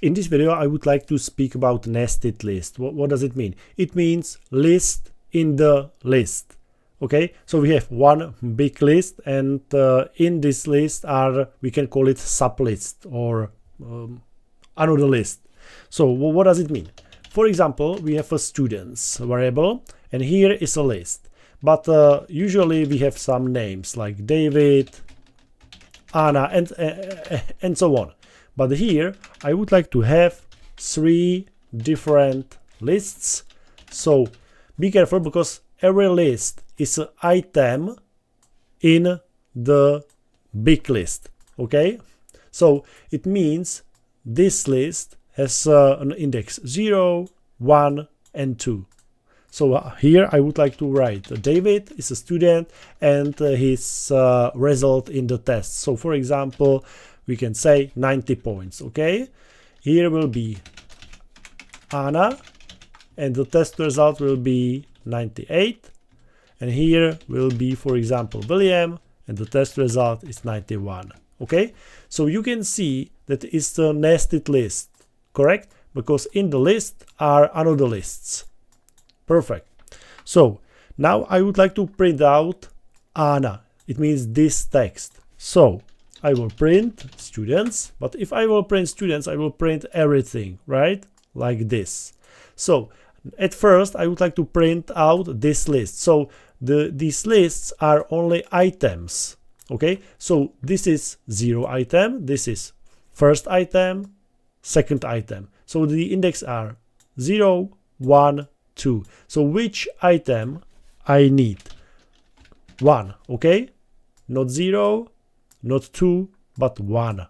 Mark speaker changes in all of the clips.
Speaker 1: In this video, I would like to speak about nested list. What does it mean? It means list in the list. Okay, so we have one big list, and in this list we can call it sublist or another list. So what does it mean? For example, we have a students variable, and here is a list. But usually we have some names like David, Anna, and so on. But here I would like to have 3 different lists. So be careful, because every list is an item in the big list. Okay, so it means this list has an index 0, 1, and 2. So here I would like to write David is a student and his result in the test. So for example, we can say 90 points. Okay, here will be Anna and the test result will be 98. And here will be, for example, William, and the test result is 91. Okay, so you can see that it's a nested list, correct? Because in the list are another lists. Perfect. So now I would like to print out Anna. It means this text. So I will print students, but if I will print students, I will print everything, right? Like this. So at first I would like to print out this list. So these lists are only items. Okay, so this is 0 item, this is first item, second item. So the index are 0, 1, 2. So which item I need? 1, okay? Not 0, not 2, but 1.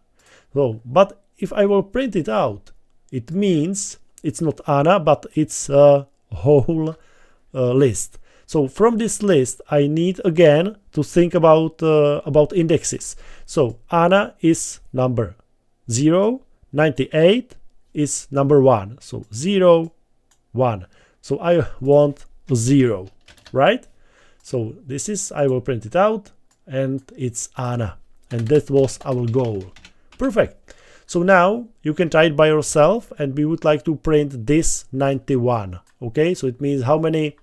Speaker 1: So, but if I will print it out, it means it's not Anna, but it's a whole list. So from this list, I need again to think about indexes. So Anna is number 0, 98 is number 1. So 0, 1. So I want 0, right? So this is, I will print it out, and it's Anna. And that was our goal. Perfect. So now you can try it by yourself, and we would like to print this 91. Okay, so it means how many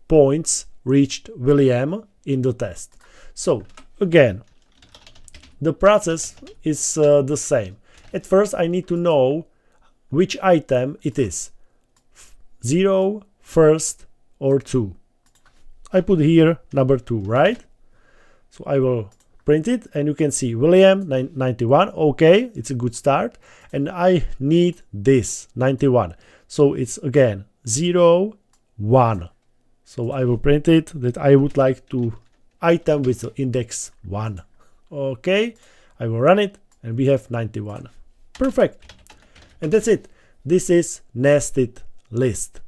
Speaker 1: points reached William in the test. So again, the process is the same. At first I need to know which item it is. 0, first, or 2. I put here number 2, right? So I will print it, and you can see William 91. Okay, it's a good start. And I need this 91. So it's again 0, 1. So I will print it that I would like to item with the index 1. Okay, I will run it, and we have 91. Perfect. And that's it. This is nested list.